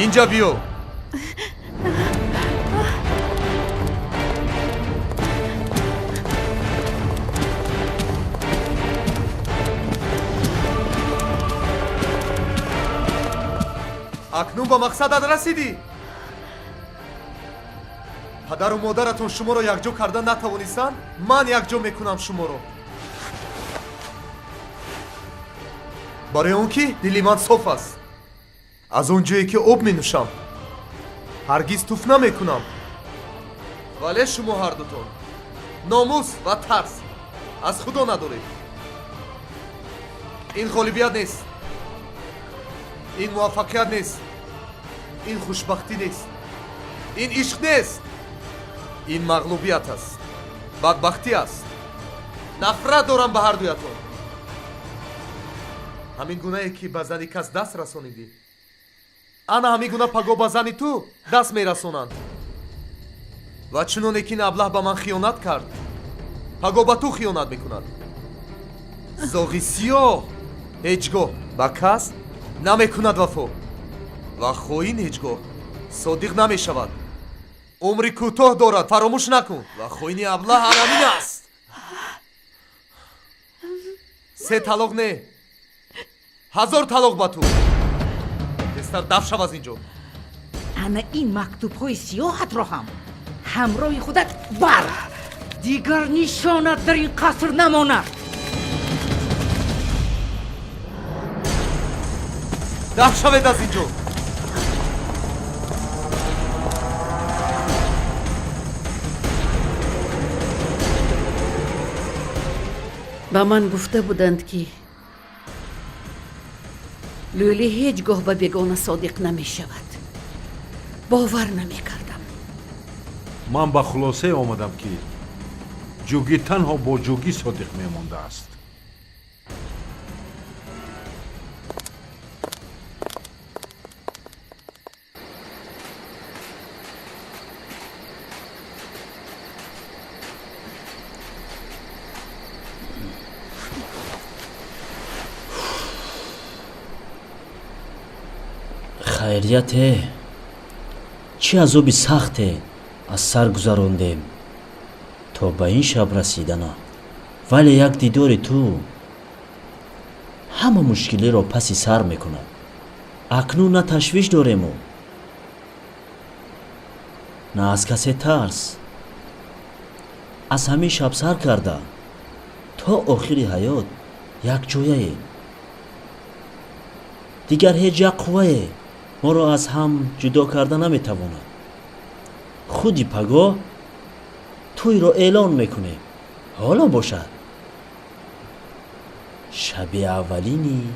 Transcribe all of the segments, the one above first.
اینجا بیو. اکنون با مقصدت رسیدی. پدر و مادرتون شما رو یکجا کردن نتوانستن، من یکجا میکنم شما رو. برای اون که دلی من صاف است. از اونجایی که آب می نوشم هرگز توف نمیکنم. ولی شما هر دوتون ناموس و ترس از خدا ندارید. این غالبیت نیست، این موفقیت نیست، این خوشبختی نیست، این عشق نیست، این مغلوبیت است، بدبختی است. نفرت دارم به هر دویتون. همین گناهی که به زنی کس دست رسانیدی، انا همین گناه پگاه به زنی تو دست میرسونند. و چنانه که این ابله به من خیانت کرد، پگاه به تو خیانت میکند. زاغی سیاه هیچگاه به کس نمیکند وفا و خائن هیچگاه صادق نمیشود. عمری کوتاه دارد، فراموش نکن. و خائنی ابله همین است. 3 طلاق نه، 1000 طلاق با تو. بستر دفع شو از اینجا. انا این مکتوب های سیاحت رو هم همراه خودت بر. دیگر نشانت در این قصر نماند. دفع شوید از اینجا. با من گفته بودند که لولی هیچگاه به بیگانه صادق نمی شود. باور نمی کردم. من با خلاصه آمدم که جوگی تنها با جوگی صادق می مانده است. خیریته چی عذابی سخته از سر گذراندیم تا به این شب رسیدن، ولی یک دیدار تو همه مشکلی را پسی سر میکنه. اکنون نه تشویش داریم و نه از کسی ترس. از همین شب سر کرده تا آخری حیات یک جایه. دیگر هیچ یک قوه ما را از هم جدا کرده نمیتواند. خودی پگاه توی را اعلان میکنه. حالا باشد شب اولینی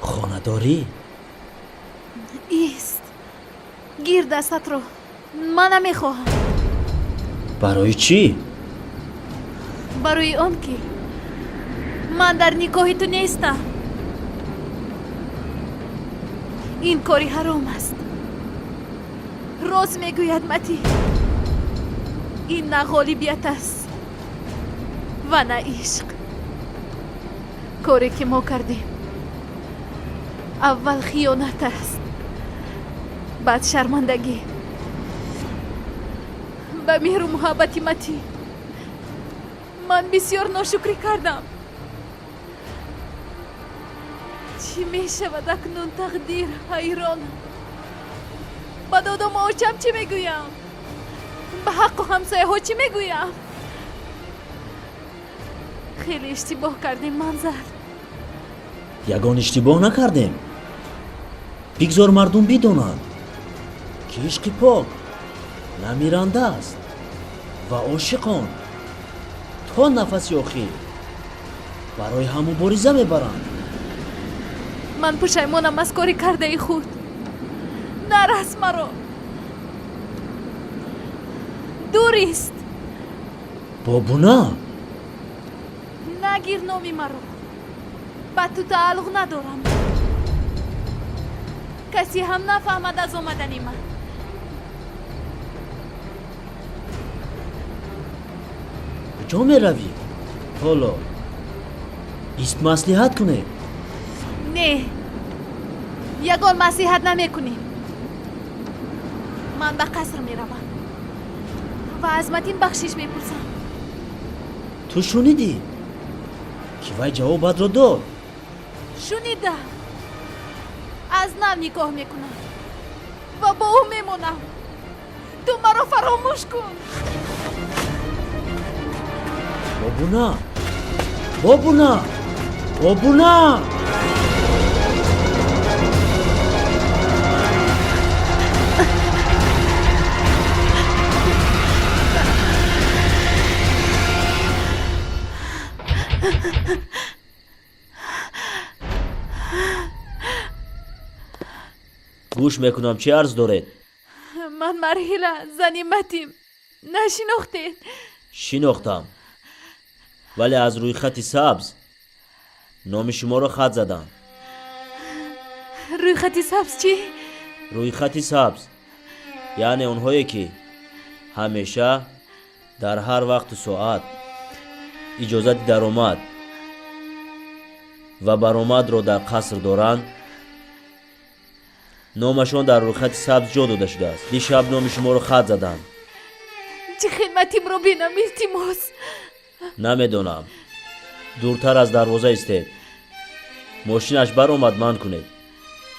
خانداری. ایست، گیر دستت رو. من نمیخواهم. برای چی؟ برای آن که من در نگاه تو نیستم. این کاری حرام است. راست میگوید متی. این نه غالبیت است و نه عشق. کاری که ما کردیم اول خیانت است، بعد شرمندگی. به مهر و محبت متی من بسیار ناشکری کردم. چی می شود اکنون؟ تقدیر حیران. با دادم آچم چی میگویم؟ به حق و همسایه ها چی میگویم؟ خیلی اشتباه کردیم منظر. یگان اشتباه نکردیم. بگذار مردم بدانند که عشق پاک نمیرنده است و عاشقان تا نفس آخر برای هم مبارزه میبرند. من پشیمانم از کاری کرده خود. نرس مرا. دوریست. بابونا نگیر نامی مرا. با تو تعلق ندارم. کسی هم نفهمد از آمدنی من. کجا می روی؟ حالا ایست مصلحت کنه. نه، یگان مسیحت نمی کنیم. من به قصر میروم و از متین بخشش میپرسم. تو شنیدی که وای جوابت رو داد؟ شنیدم. از نو نگاه میکنم و با او میمونم. تو مرا فراموش کن. بابونا بابونا بابونا گوش میکنم چی عرض داره؟ من مرحله زنی متیم نشناختید؟ شناختم ولی از روی خط سبز نام شما رو خط زدم. روی خط سبز چی؟ روی خط سبز یعنی اونهایی که همیشه در هر وقت و ساعت اجازت درآمد و برآمد رو در قصر دارند نامشون در روی خط سبز جا داده شده است. دیشب نام شما رو خط زدم. چه خدمتیم رو بینم التماس؟ نمیدونم. دورتر از دروازه استید. ماشینش برآمد من کنید.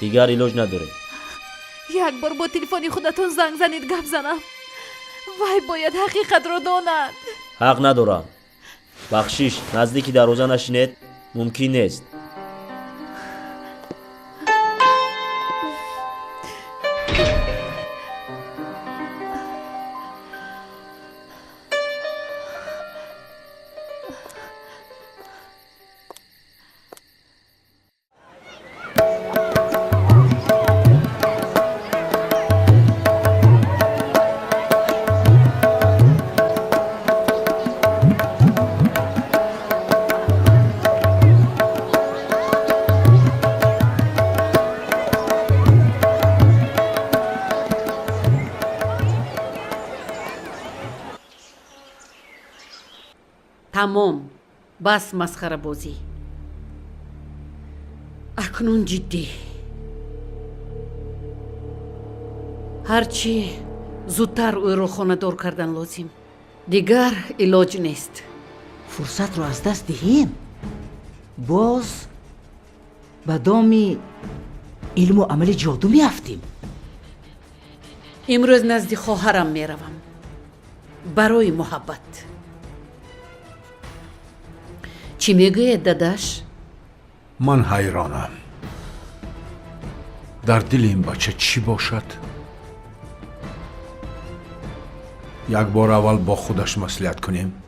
دیگر علاج نداره. یک بار با تلفنی خودتون زنگ زنید گپ زنم. وای باید حقیقت رو داند. حق ندارم. بخشش نزدیکی دروازه نشینید ممکن نیست. تمام بس مسخره بازی. اکنون جدی. هرچی زودتر او رو خانه دار کردن لازم. دیگر علاج نیست. فرصت رو از دست دهیم باز به دامی علم و عمل جادو میافتیم. امروز نزد خواهرم میروم برای محبت. چی میگوید داداش؟ من حیرانم در دل این بچه چی باشد. یک بار اول با خودش مصلحت کنیم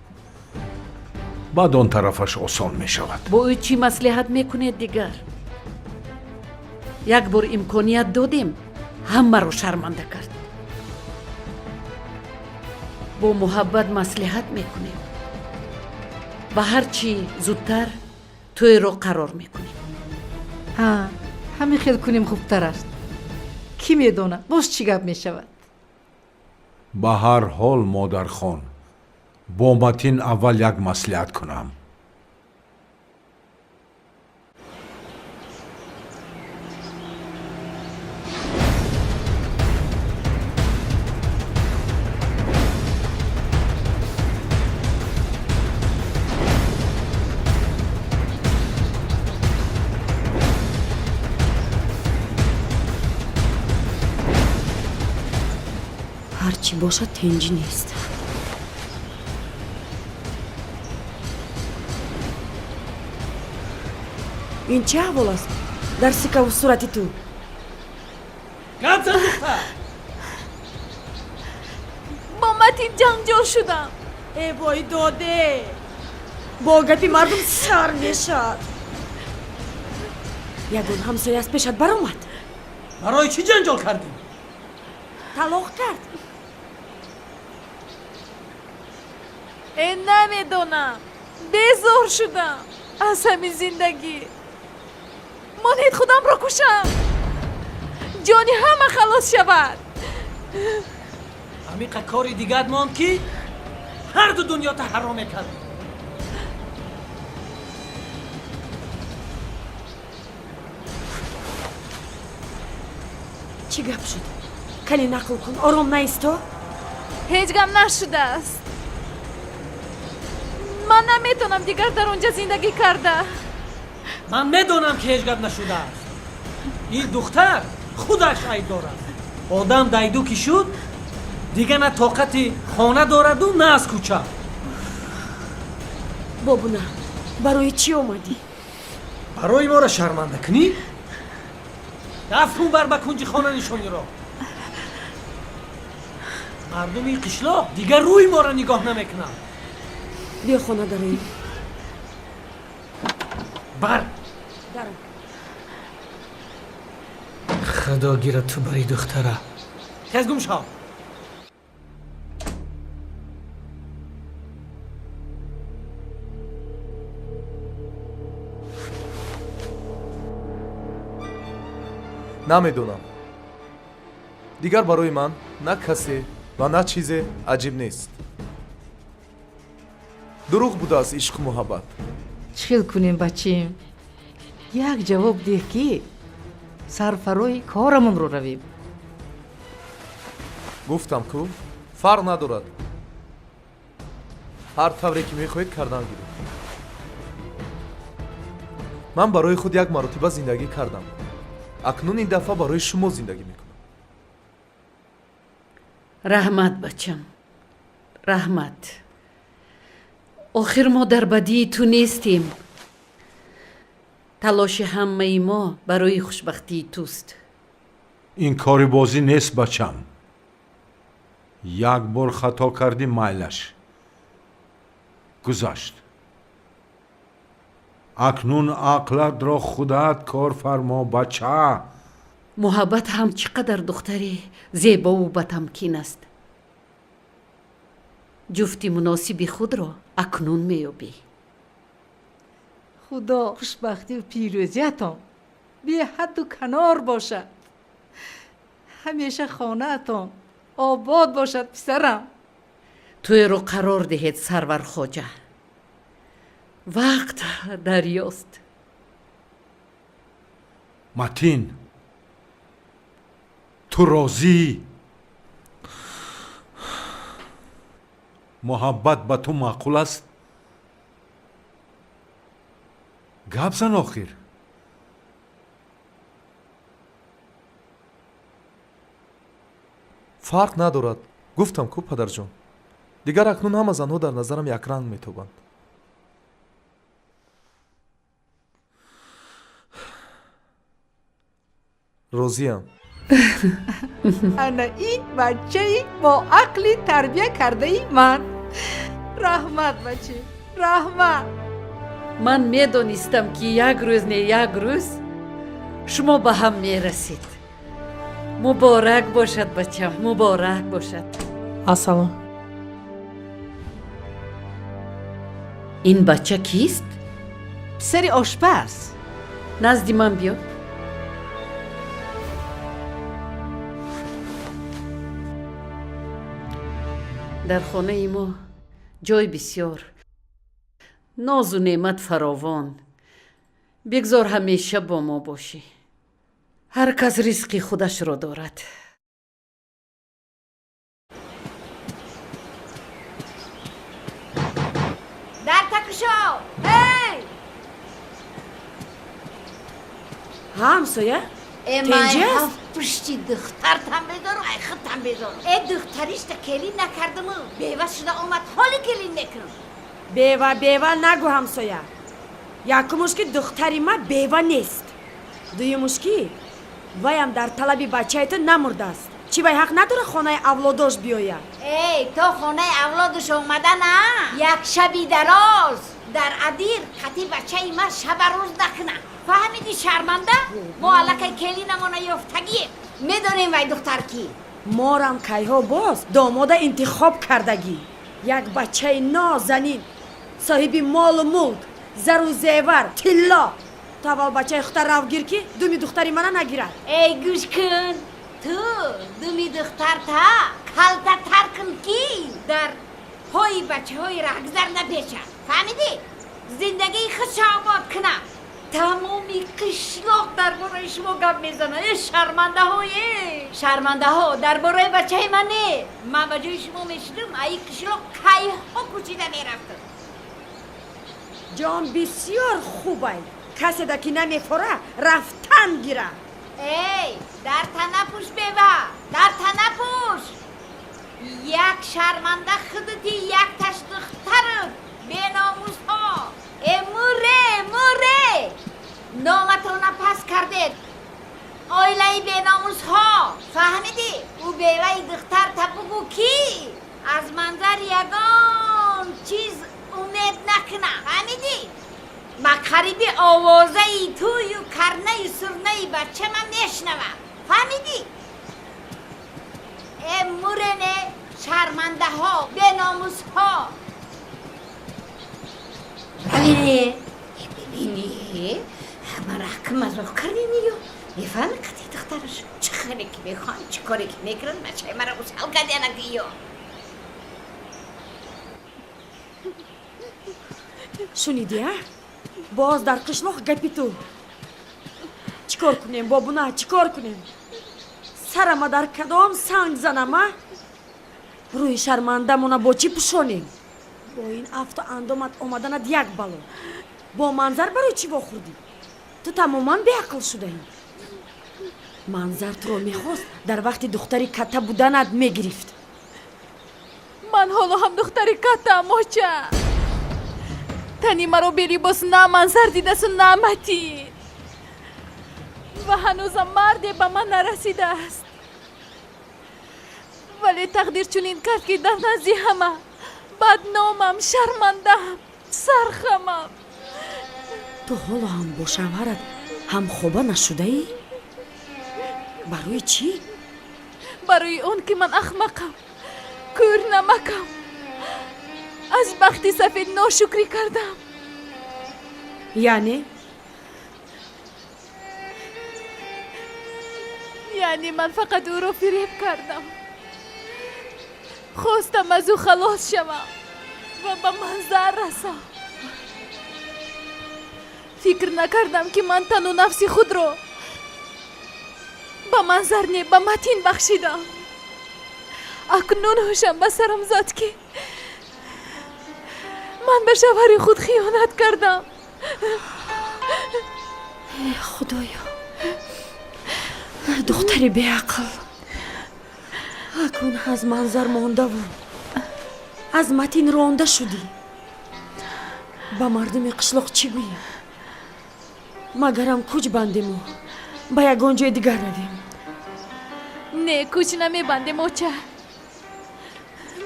بعد آن طرفش آسان می شود. با او چی مصلحت میکنه دیگر؟ یک بار امکانیت دادیم همه رو شرمنده کرد. با محبت مصلحت میکنیم و هرچی زودتر توی رو قرار میکنیم. ها همین خیل کنیم خوبتر است. کی میدونه باز چی گپ میشود؟ به هر حال مادر خان با متین اول یک مصلحت کنم. هرچی باشد تنجی نیست. این چه احوال است؟ در سکه و صورتی تو با متین جنجال شدم. ای وای داده با گپی مردم سر میشد. یگون همسایه از پیشت برآمد. برای چی جنجال کردیم؟ طلاق کرد. این نمیدونم. بیزار شدم از همین زندگی. مانید خودم را کشم جانی همه خلاص شود. عمیق کاری دیگر ماند که هر دو دنیا تا حرام کرد. چی گپ شد؟ کلی نقل کن آرام نیست تو؟ هیچ گم نشده است. من نمیتونم دیگر در اونجا زندگی کرده. من میدونم که هیچ گپ نشده است. این دختر خودش عیب دارد. آدم دایدو که شد دیگه نه طاقت خانه دارد و نه از کوچه. بابونه برای چی اومدی؟ برای ما را شرمنده کنی؟ دفت کن بر به کنج خانه نشانی را. مردمی قشلاق دیگر روی ما را نگاه نمیکنند. بیا خانه داریم. بر درم. خدا گیرد تو بری دختره. تیز گم شو. намедонам дигар барои ман на касе ва на чизе аҷиб нест. дурӯғ будааст ишқу муҳаббат. چی خیل کنیم بچیم؟ یک جواب ده که سرفروی کارمون رو رویم. гуфтам ку фарқ надорад. ҳар тавре ки мехоҳед кардан гиред. ман барои худ як маротиба зиндагӣ кардам. акнун ин дафъа барои шумо зиндагӣ мекунам. رحمت بچم رحمت آخر ما در بدی تو نیستیم. تلاش همه ما برای خوشبختی توست. این کاری بازی نیست بچم. یک بار خطا کردی مایلش گذشت. اکنون عقلت را خودت کار فرما بچه. محبت هم چقدر دختری زیبا و بتمکین است. جفتی مناسب خود را اکنون میابی. خدا خوشبختی و پیروزیتان بی حد و کنار باشد. همیشه خانه‌تان آباد باشد پسرم. توی رو قرار دهید سرور خواجه. وقت دریاست. متین تو راضی؟ محبت به تو معقول است؟ گپ زن آخر. фарқ надорад. гуфтам ку падарҷон. дигар акнун ҳама занҳо дар назарам якранг метобанд. розиям. انا این بچه با عقلی تربیه کرده ای من. رحمت بچه رحمت. من میدونستم که یک روز نه یک روز شما به هم میرسید. مبارک باشد بچم مبارک باشد. السلام. این بچه کیست؟ پسر آشپز. نزد من بیا. در خانه ما جای بسیار، ناز و نعمت فراوان. بگذار همیشه با ما باشی. هر کس رزق خودش را دارد. در تکشو. هی همسایه؟ امای هفت پشتی دخترتم بدار و خودتم بدار. دختریش تا کلین نکردم و بیوه شده اومد حالی کلین نکنم. بیوه نگو همسایه. یکمش که دختری ما بیوه نیست. دویمش که ویم در طلبی بچه تو نمرده است. چی وی حق نداره خانه اولادش بیاید؟ تو خانه اولادش اومده نه؟ یک شبی دراز در عدیر خطی بچه ما شب روز نکنه. فهمیدی شرمنده؟ ما علکه کلی نمونه یفتگیه. میدونیم وی دختر کی؟ مارم کیها باز داماده انتخاب کردگی. یک بچه نازنین صاحب مال و ملک زر و زیور تلا. تو اول بچه اختر رو گیر که دومی دختری منو نگیرد. ای گوش کن. تو دومی دختر تا کلتا ترکن کی در های بچه های رهگذر نپیشن. فهمیدی؟ زندگی خودش آباد کنه. تمامی قشلاق درباره شما گپ میزنه. شرمنده شرمنده ها درباره بچه منه. من به جای شما میشدم ای قشلاق کی ها کشیده میرفت. جان بسیار خوبه. کسی دا که نمیخوره رفتن گیره. ای در تنپوش بیوه، در تنپوش. یک شرمنده خودتی یک تش دخترت به ناموس ها. موره نامتون پس کردید. آیلای به ناموس ها فهمیدی؟ او بیوه دختر تبگو کی؟ از منظر یگان چیز امید نکنه. فهمیدی؟ ما قریبی آوازه ای توی و کرنه سرنه بچه من میشنوم. فهمیدی؟ مورنه شرمنده ها به ناموس ها. ببینی همه رحکم مزاق کردینی یا میفهم کتی دخترش چه خیلی که میخوان چه کاری که میکرن بچه مرا بسال کردینه یا شنیدی ها؟ باز در قشلاق گپی تو. چیکار کنیم بابونا چیکار کنیم؟ سرما در کدام سنگ زنم ها؟ روی شرمنده مونا با چی پوشانیم؟ با این افت و اندامت اومدنت یک بلا. با منظر برای چی واخوردی؟ تو تماما بیعقل شده ای. منظر تو رو میخواست در وقت دختری کته بودنت میگرفت. من حالا هم دختری کتم موچه. تنی مرا بری باز نه منظر دیده سو نعمتی و هنوزم مرد به من نرسیده است. ولی تقدیر چنین کرد که در نزدی همه بدنامم، شرمندم، سرخمم. تو حالا هم با شوهرت هم خوبه نشده ای؟ برای چی؟ برای اون که من احمقم، کور نمکم، از بخت سفید ناشکری کردم. یعنی من فقط او رو فریب کردم. خواستم از او خلاص شوم و به منظر رسم. فکر نکردم که من تن و نفس خود رو به منظر نه به متین بخشیدم. اکنون هوشم به سرم زد که من به شوهر خود خیانت کردم. ای خدایا، دختری بیعقل. اکنون از منظر مانده و از متین رانده شدی. با مردم قشلاق چی گویی؟ مگرم کوچ بندیم و با یگان جای دیگر رویم. نه کوچ نمی بندیم موچه.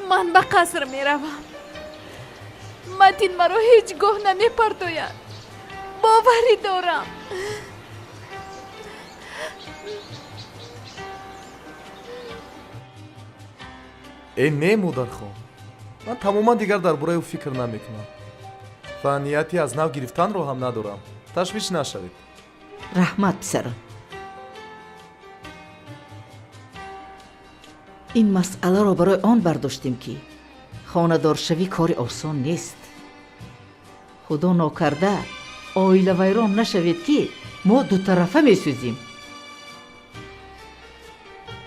من به قصر می روم. متین مرا هیچ گوه نمی پرتوید. باوری دارم. ای نه مادر خان، من تماما دیگر درباره او فکر نمیکنم. و نیتی از نو گرفتن رو هم ندارم. تشویش نشوید. رحمت پسرم، این مسئله رو برای آن برداشتیم که خانه‌دار شوی کاری آسان نیست. خدا ناکرده آیله ویران نشوید که ما دو طرفه می سوزیم.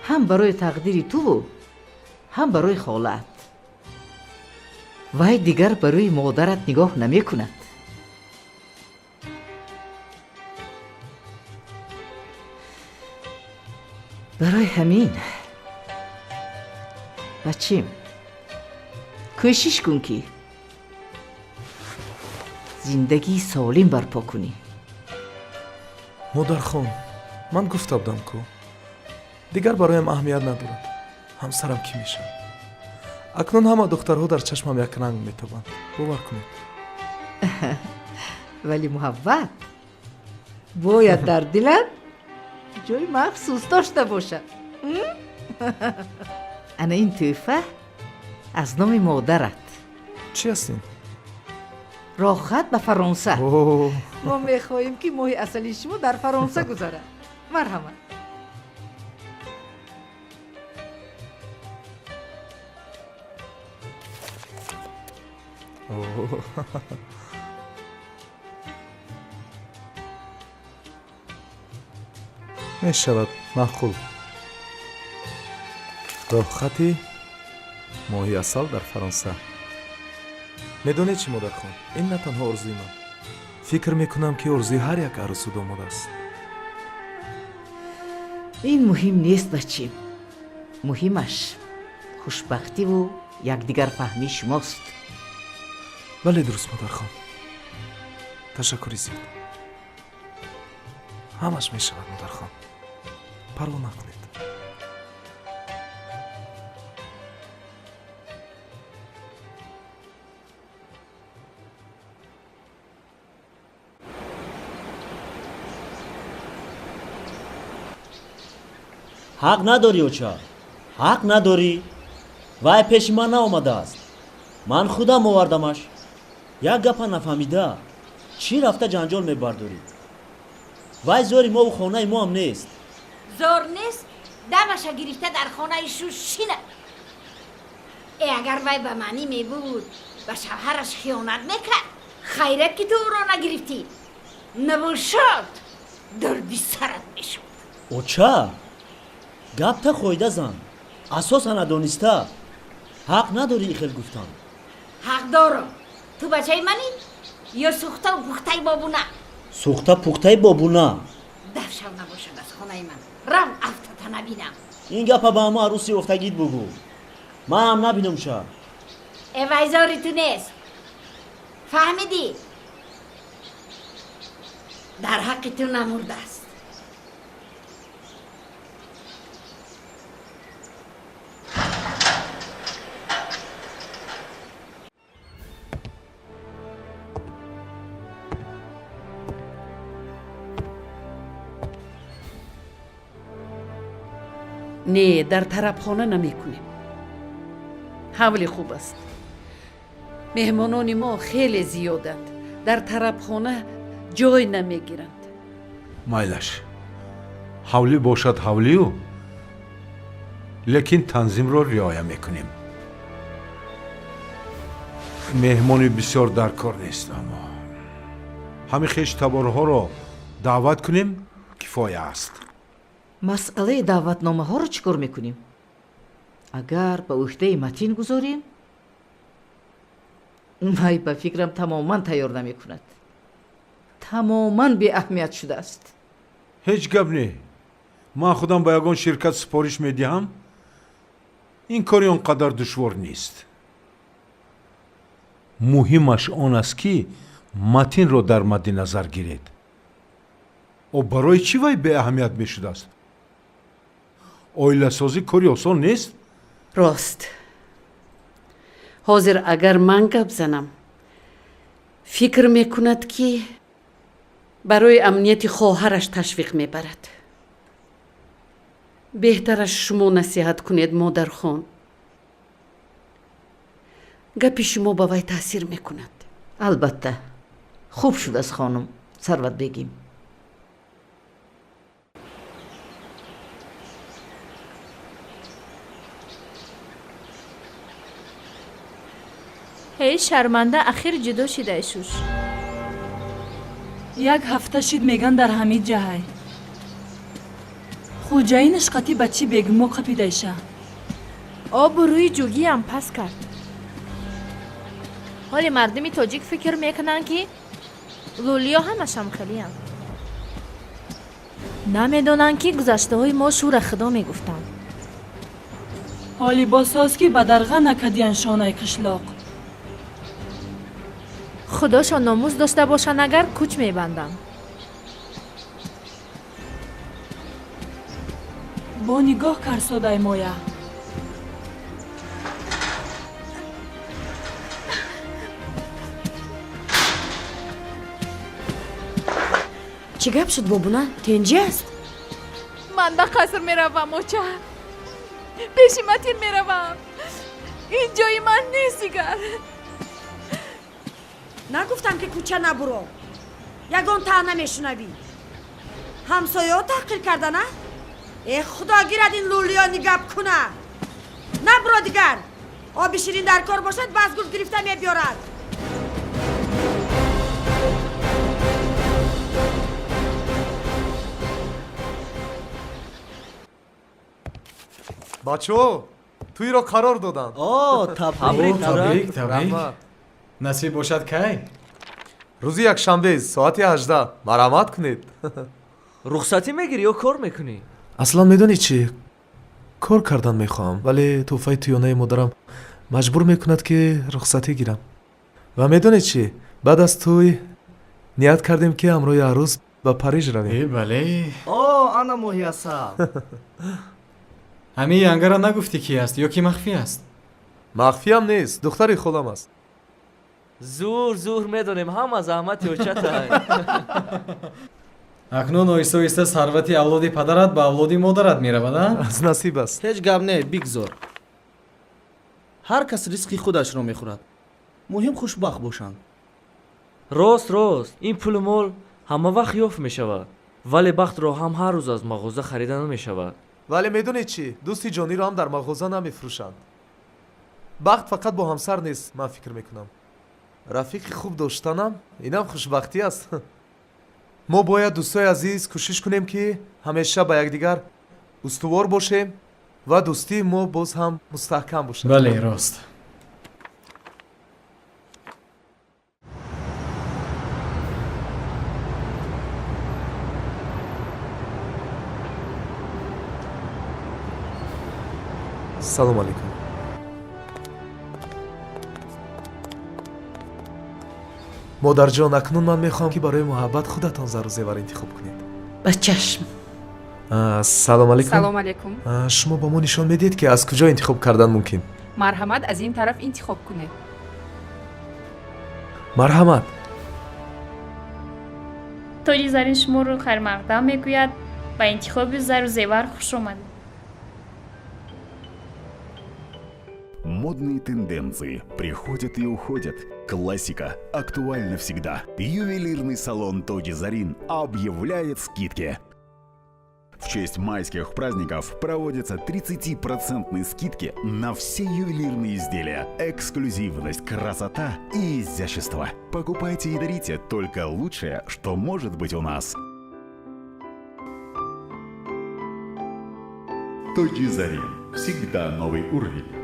هم برای تقدیر تو و هم برای خالت. وای دیگر برای مادرت نگاه نمی کند. برای همین بچیم کوشش کن که زندگی سالم برپا کنی. مادر خان، من گفته بودم که دیگر برایم اهمیت ندارد همسرم کی میشه. اکنون همه دخترها در چشمم یک رنگ میتوان. باور کنید. ولی محبت باید در دلت جای مخصوص داشته باشد. انا این توفه از نام مادرت. چی هستین؟ راحت به فرانسه. اوه. ما میخواهیم که ماه اصلی شما در فرانسه گذره. مرحبا. мешавад маъқул. роҳхати моҳи асал дар фаронса. медонед чӣ модархон, ин на танҳо орзуи ман. фикр мекунам ки орзуи ҳар як арӯсу домод аст. ин муҳим нест бачем. муҳимаш хушбахтиву якдигарфаҳмии шумост. бале дуруст модархон. ташаккури зиёд. ҳамаш мешавад модархон. парво накунед. ҳақ надорӣ оча, ҳақ надорӣ. вай пеши ман наомадааст. ман худам овардамаш. як гапа нафаҳмида чӣ рафта ҷанҷол мебардорӣ? вай зори мову хонаи мо ҳам нест. зор нест, дамаша гирифта дар хонаи шушина. агар вай ба манӣ мебуд ба шавҳараш хиёнат мекард, хайрат ки ту ӯро нагирифтӣ. набошад дарди сарат мешуд. оча гапта қоида зан, асоса надониста. ҳақ надорӣ ин хел гуфтан. ҳақ дорам. ту бачаи манӣ ё сӯхтаву пухтаи бобуна? сӯхта пухтаи бобуна. дафшав набошад аз хонаи ман. рав афтата набинам. ин гапа ба ҳама арӯси офтагид бугӯ. ман ҳам набинумша. вай зори ту нест. фаҳмидӣ? дар ҳаққи ту намурдааст. не, дар тарабхона намекунем. ҳавли хуб аст. меҳмонони мо хеле зиёданд. дар тарабхона ҷой намегиранд. майлаш ҳавлӣ бошад ҳавлию, лекин танзимро риоя мекунем. меҳмони бисёр дар кор нест, аммо ҳамин хештаборҳоро даъват кунем кифоя аст. масъалаи даъватномаҳоро чӣ кор мекунем? агар ба уҳдаи матин гузорем, вай ба фикрам тамоман тайёр намекунад. тамоман беаҳамият шудааст. ҳеҷ гап не. ман худам ба ягон ширкат супориш медиҳам. ин кори он қадар душвор нест. муҳимаш он аст ки матинро дар мадди назар гиред. о барои чӣ вай беаҳамият мешудааст? оиласозӣ кори осон нест. рост. ҳозир агар ман гап занам, фикр мекунад ки барои амнияти хоҳараш ташвиқ мебарад. беҳтараш шумо насиҳат кунед, модархон. гапи шумо ба вай таъсир мекунад. албатта хуб шудааст хонум сарват бегим. ҳей шарманда, ахир ҷудо шидаи шуш. як ҳафта шид меган дар ҳамид ҷаҳай. хуҷаинаш қати ба чӣ бегумо қапидайша. обу рӯи ҷугиам пас кард. ҳоли мардуми тоҷик фикр мекунанд ки лӯлиё ҳамашам хелиям. намедонанд ки гузаштаҳои мо шӯра худо мегуфтанд. ҳоли босоз ки ба дарға накадиян шонаи қишлоқ. худошон номус дошта бошанд, агар куч мебанданд. бо нигоҳ кар содай моя. чӣ гап шуд бобуна? тенҷи аст? ман ба қаср меравам оча. пеши матин меравам. ин ҷои ман нест дигар. нагуфтам ки кӯча набуро. ягон таъна мешунавӣ. ҳамсояҳо таҳқир кардана? худо гирад ин лӯлиёни гап куна. набуро дигар. оби ширин дар кор бошад баъз гурд гирифта мебиёрад. бачо туиро қарор додан. О, табрик, табрик. раҳмат. Насиб бошад кай? рӯзи якшанбе соати 18 марамат кунед. рухсатӣ мегирӣ ё кор мекунӣ? аслан медонӣ чӣ кор кардан мехоҳам, вале тӯҳфаи туёнаи модарам маҷбур мекунад ки рухсатӣ гирам. ва медонӣ чӣ баъд аз тӯй ният кардем ки ҳамроҳи арӯз ба Париж равем. Бале. о ана моҳӣ ҳастам. ҳамин янгара нагуфтӣ ки аст ё ки махфӣ аст? махфиам нест, духтари холам аст. зур медонем ҳама заҳмати очатай. акнун оҳиста оҳиста сарвати авлоди падарат ба авлоди модарат меравад, а? аз насиб аст. ҳеҷ гап не, бигзор. ҳар кас ризқи худашро мехӯрад. муҳим хушбахт бошанд. рост ин пулу мол ҳама вақт ёфт мешавад, вале бахтро ҳам ҳар рӯз аз мағоза харида намешавад. вале медонед чӣ дӯсти ҷониро ҳам дар мағоза намефурӯшанд. бахт фақат бо ҳамсар нест, ман фикр мекунам. рафиқи хуб доштанам инам хушбахтӣ аст. мо бояд дӯстои азиз кӯшиш кунем ки ҳамеша ба якдигар устувор бошем ва дӯстии мо боз ҳам мустаҳкам бошад. бале рост. салом алейкум. модарҷон, акнун ман мехоҳам ки барои муҳаббат худатон зару зевар интихоб кунед. ба чашм. салом алейкум. салом алейкум. шумо ба мо нишон медиҳед ки аз куҷо интихоб кардан мумкин? марҳамат, аз ин тараф интихоб кунед. марҳамат. тоҷи зарин шуморо хайрмақдам мегӯяд. ба интихоби зару зевар хушомадед. Модные тенденции приходят и уходят. Классика актуальна всегда. Ювелирный салон Тоджи Зарин объявляет скидки. В честь майских праздников проводятся 30% скидки на все ювелирные изделия. Эксклюзивность, красота и изящество. Покупайте и дарите только лучшее, что может быть у нас. Тоджи Зарин. Всегда новый уровень.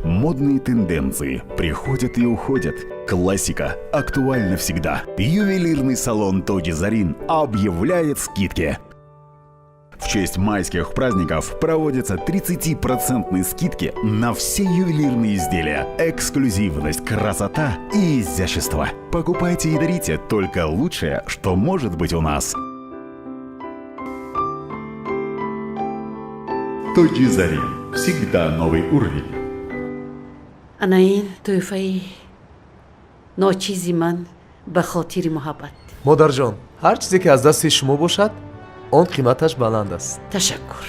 Модные тенденции приходят и уходят. Классика актуальна всегда. Ювелирный салон Тоджи Зарин объявляет скидки. В честь майских праздников проводятся 30% скидки на все ювелирные изделия. Эксклюзивность, красота и изящество. Покупайте и дарите только лучшее, что может быть у нас. Тоджи Зарин. Всегда новый уровень. анаин тӯҳфаи ночизи ман ба хотири муҳаббат. модарҷон, ҳар чизе ки аз дасти шумо бошад он қиматаш баланд аст. ташаккур.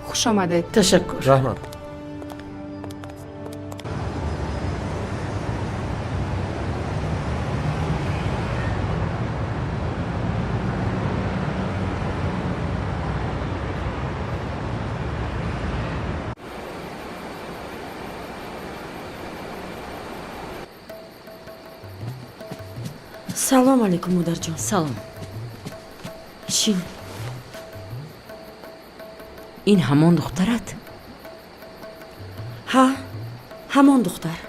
хуш омадед. ташаккур. раҳмат. салом алейкум модарҷон. салом. шин ин ҳамон духтарат? ҳа, ҳамон духтар.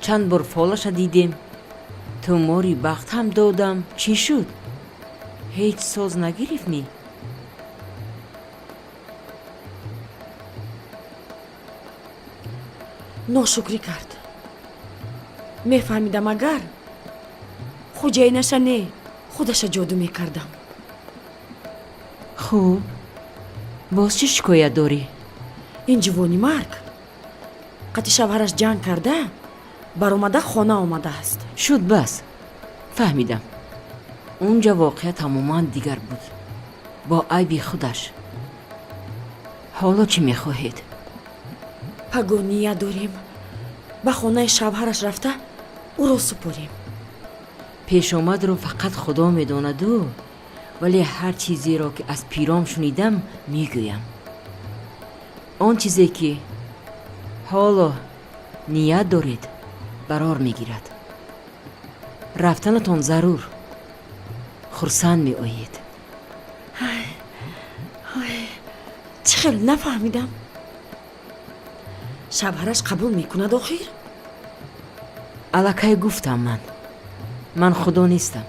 чанд бор фолаша дидем. тӯмори бахт ҳам додам. чӣ шуд? ҳеҷ соз нагирифтӣ? ношукрӣ кард. мефаҳмидам агар хуҷайнаша не худаша ҷоду мекардам. хуб, боз чӣ шикоят дорӣ? ин ҷувони марг қати шавҳараш ҷанг карда баромада хона омадааст. шуд бас, фаҳмидам. унҷа воқеа тамоман дигар буд, бо айби худаш. ҳоло чӣ мехоҳед? паго ният дорем ба хонаи шавҳараш рафта ӯро супорем. پیشامد رو فقط خدا میداند ولی هر چیزی را که از پیرام شنیدم میگویم. آن چیزی که حالا نیت دارید قرار میگیرد. رفتنتان ضرور خرسند می آیید. چه خیلی نفهمیدم. شوهرش قبول میکند آخر؟ الکی گفتم من خدا نیستم.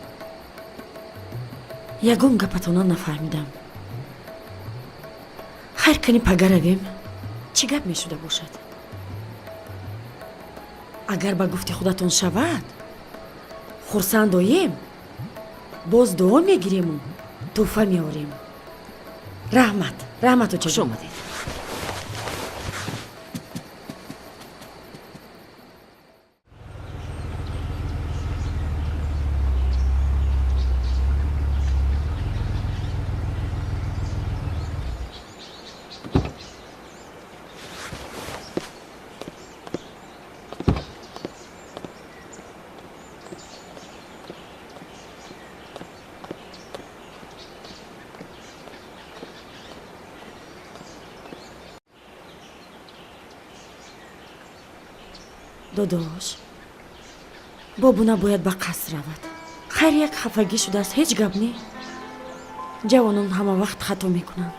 یگون گپتانا نفهمیدم. خیر کنی پگرویم چی گپ میشده باشد؟ اگر با گفت خودتون شود خرسند آییم باز دعا میگیریم و توفه میاریم. رحمت و خوش آمدید. داداش بابو نباید به قصر رود. خیر یک خفگی شده است هیچ گپ نی. جوانان همه وقت خطا میکنند.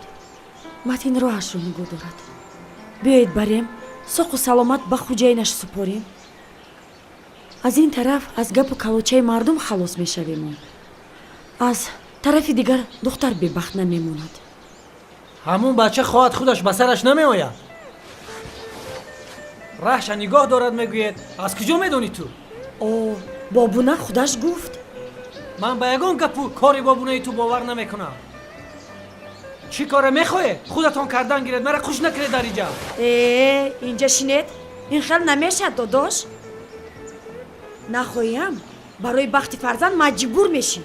متین راهش رو نگاه دارد. بیایید بریم ساق و سلامت به خوجینش سپاریم. از این طرف از گپ و کلوچه مردم خلاص میشویم. از طرف دیگر دختر ببخت نمیموند. همون بچه خواهد خودش به سرش نمی آید. رهش نگاه دارد میگوید. از کجا میدونی تو؟ او بابونه خودش گفت. من به یگان گپ کاری بابونه تو باور نمیکنم. چی کاره میخوای؟ خودتان کردن گیرد مرا خوش نکرد در اینجا. اینجا شینید؟ این خیلی نمیشد داداش. نخواهیم برای بخت فرزند مجبور میشیم.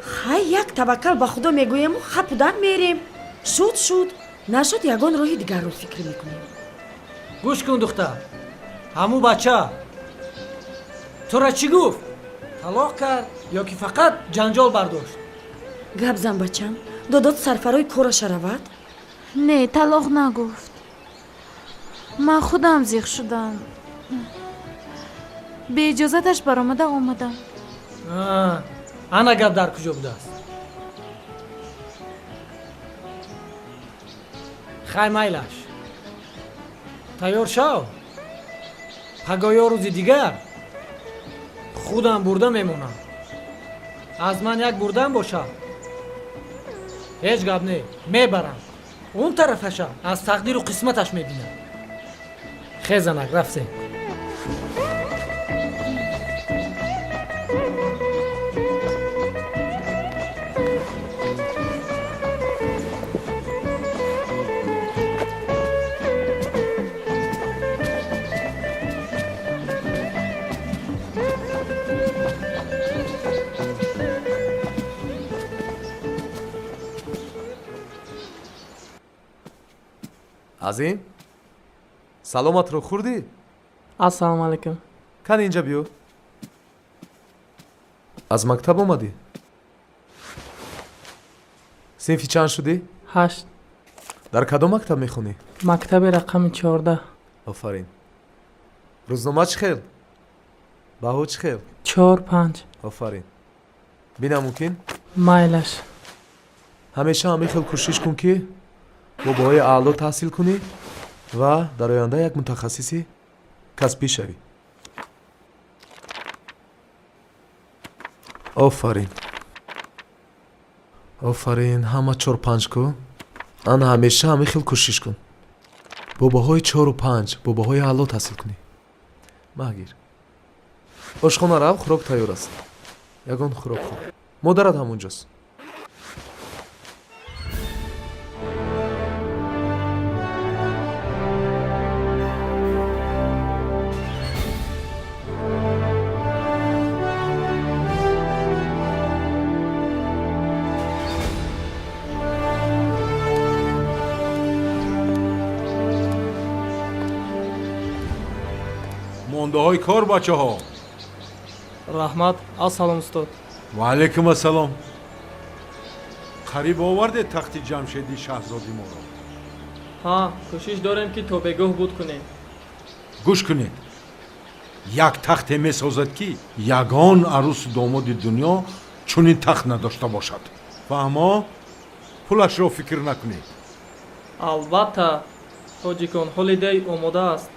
خیلی یک توکل به خدا میگویم و خپودن میریم. شد نشد یگان راهی دیگر رو فکر میکنیم. گوش کن دختر. همون بچه تو را چی گفت؟ طلاق کرد یا که فقط جنجال برداشت؟ گپ زن بچم دادات سرفرای کارش رود؟ نه طلاق نگفت. من خودم زیغ شدم. به اجازتش برآمده آمدم. انا گپ در کجا بوده است؟ خیر میلش تیار شو. پگایا روزی دیگر خودم برده میمونم. از من یک بردن باشه هیچ گپ نه. میبرم اون طرفش از تقدیر و قسمتش میبینم. خیزنک رفتیم. азим саломатро хурдӣ? ассалому алайкум. кан инҷа биё. аз мактаб омадӣ? синфи чанд шудӣ? 8. дар кадом мактаб мехонӣ? мактаби рақами 14. офарин. рӯзнома чӣ хел? баҳо чӣ хел? 4-5. офарин. бина мумкин? майлаш. ҳамеша ҳамин хел кӯшиш кун ки бо боҳои аъло таҳсил кунӣ ва дар оянда як мутахассиси касбӣ шавӣ. офарин. офарин. ҳама 4-5 кун. ана ҳамеша ҳамин хел кӯшиш кун. бо боҳои 4-5 бо боҳои аъло таҳсил кунӣ. маҳгир. ошхона рав, хӯрок тайёр аст. ягон хӯрок хӯр. модарат ҳамунҷост. мондаҳои кор бачаҳо. Rahmat. Assalom ustod. ва алайкум ассалом. қариб оварде тахти ҷамшеди шаҳзоди моро. Ha, кӯшиш дорем ки то бегоҳ буд кунем. гӯш кунед. як тахте месозад ки ягон арӯсу домоди дунё чунин тахт надошта бошад. фаҳмо, пулашро фикр накунед. Албатта, тоҷикон ҳолидей омода аст.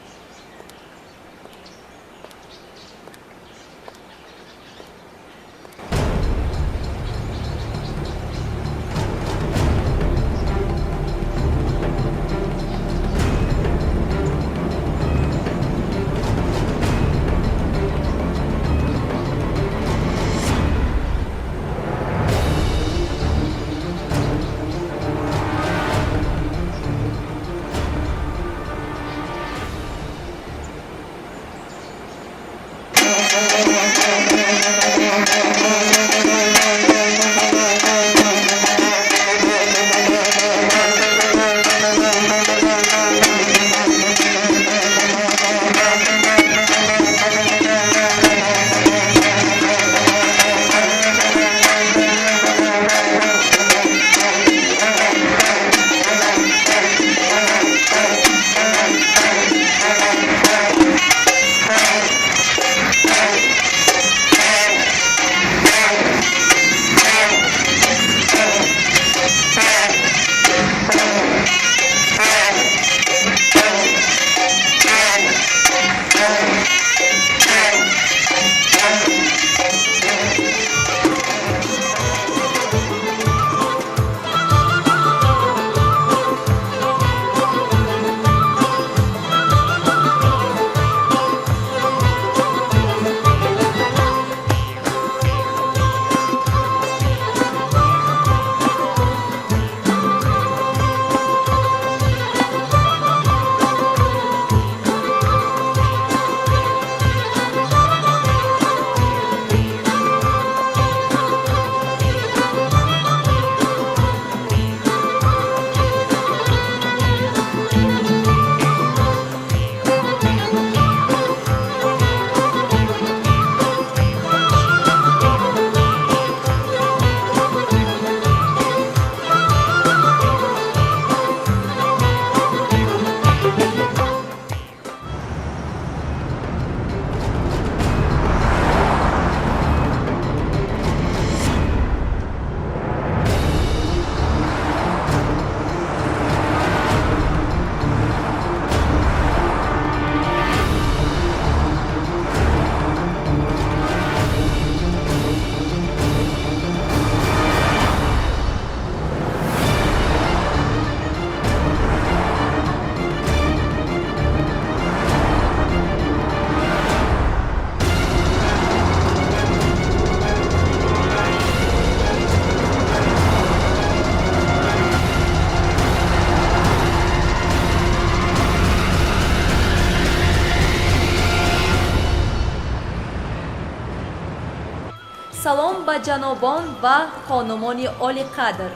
салом ба ҷанобон ва хонумони оли қадр.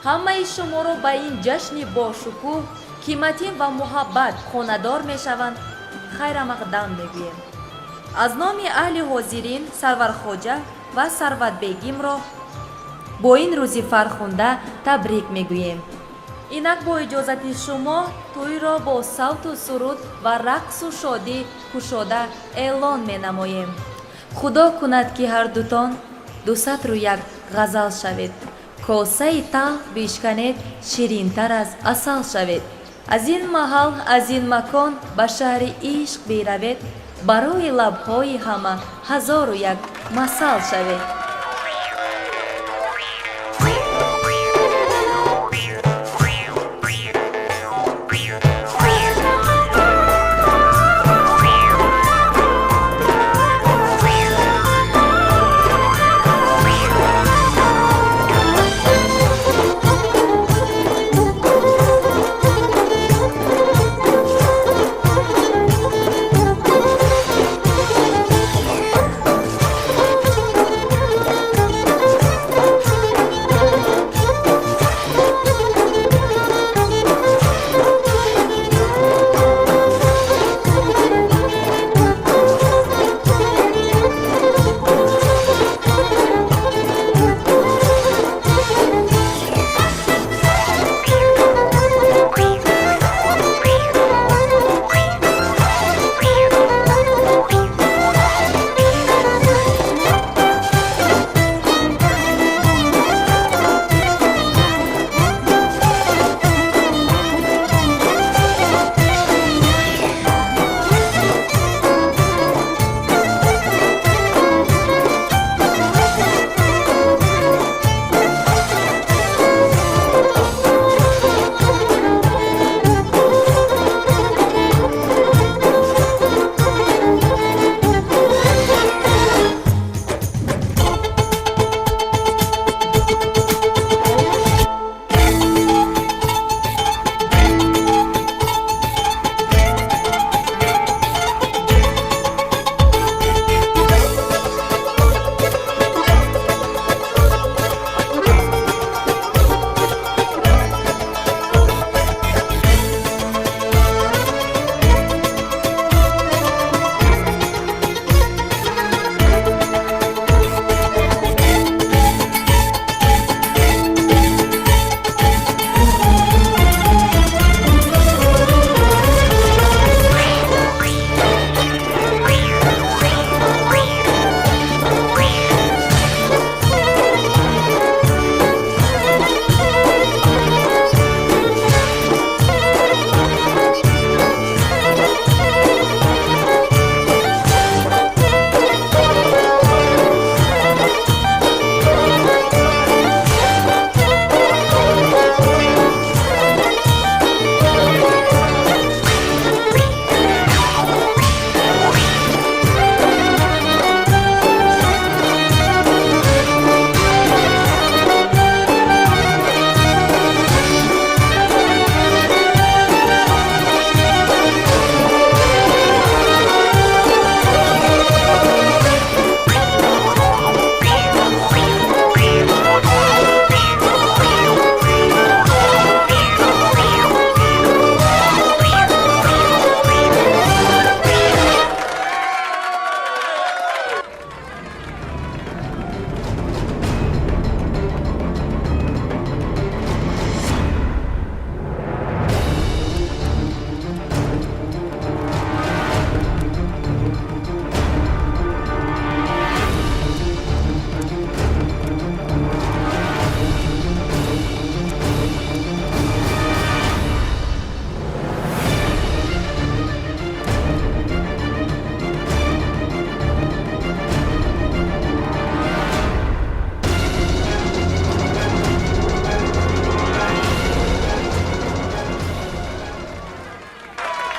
ҳамаи шуморо ба ин ҷашни бошукӯҳ, қиматӣ ва муҳаббат хонадор мешаванд хайрамақдам мегӯем. аз номи аҳли ҳозирин Сарвархоҷа ва Сарватбегимро бо ин рӯзи фархунда табрик мегӯем. инак бо иҷозати шумо тӯйро бо савту суруд ва рақсу шодӣ кушода эълон менамоем. худо кунад ки ҳардутон дусатру як ғазал шавед, косаи талх бишканед ширинтар аз асал шавед. аз ин маҳал аз ин макон ба шаҳри ишқ биравед, барои лабҳои ҳама ҳазору як масал шавед.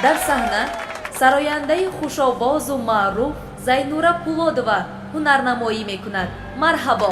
дар саҳна сарояндаи хушобозу маъруф Зайнура Пулодова ҳунарнамоӣ мекунад. Марҳабо.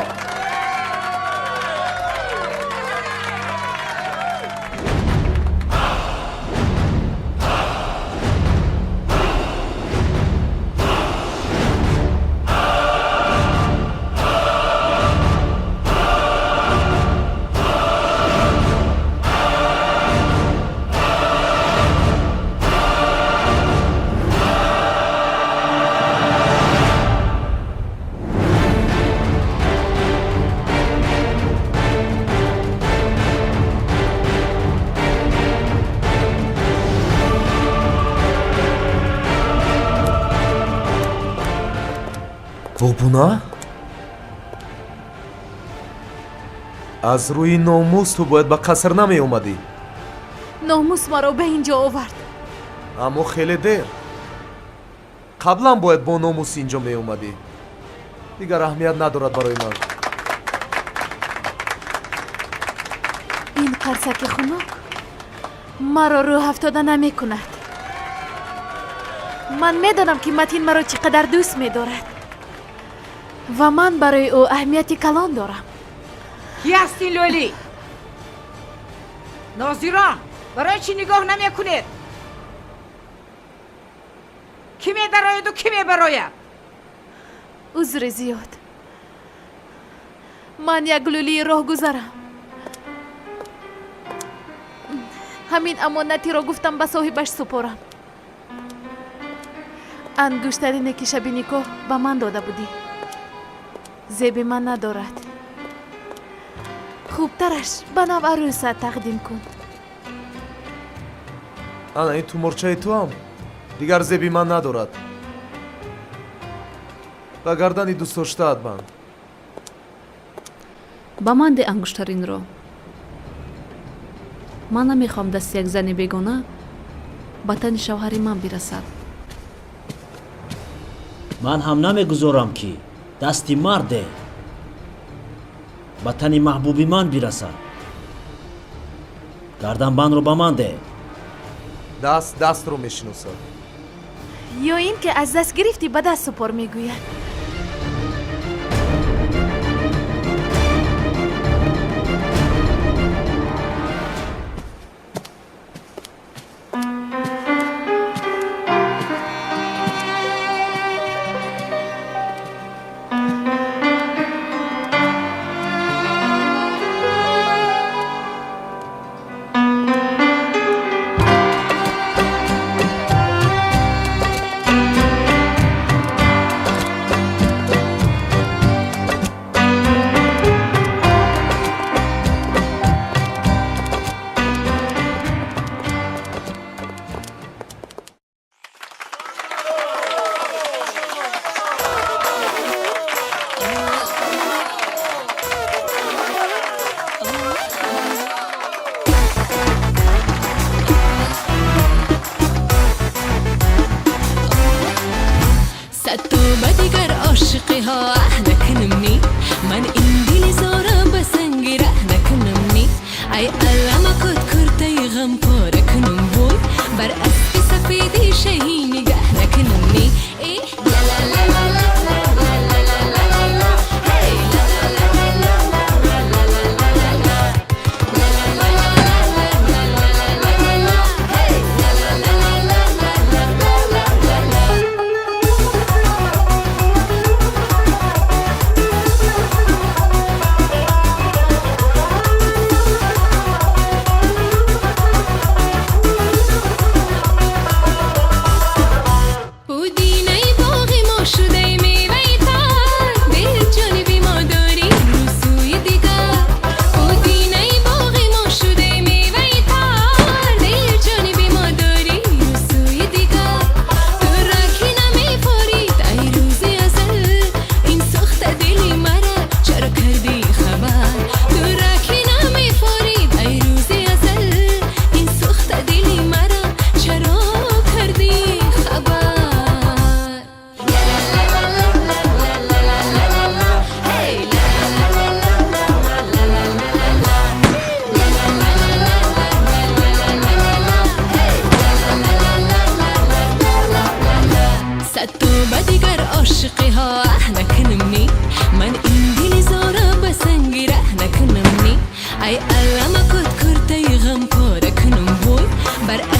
бобуна аз рӯи номус ту бояд ба қаср намеомадӣ. номус маро ба инҷо овард. аммо хеле дер. қаблан бояд бо номус инҷо меомадӣ. дигар аҳамият надорад барои ман. ин қарсаки хунук маро рӯҳ афтода намекунад. ман медонам ки матин маро чӣ қадар дӯст медорад ва ман барои ӯ аҳамияти калон дорам. ки ҳастӣ лӯли? нозирон, барои чӣ нигоҳ намекунед? кӣ медарояду кӣ мебарояд? узри зиёд. ман як лӯлии роҳгузарам. ҳамин амонатиро гуфтам ба соҳибаш супорам. ангуштарине ки шаби никоҳ ба ман дода будӣ. зеби ман надорад. хубтараш ба нав арӯса тақдим кун. ана ин туморчаи туам дигар зеби ман надорад. ба гардани дӯстдоштаат банд. ба ман де ангуштаринро. ман намехоҳам дасти як зани бегона ба тани шавҳари ман бирасад. ман ҳам намегузорам ки дасти марде ба тани маҳбуби ман бирасад. гарданбандро ба ман де. даст дастро мешиносад. ё ин ки аз даст гирифтӣ ба даст супор мегӯяд. بر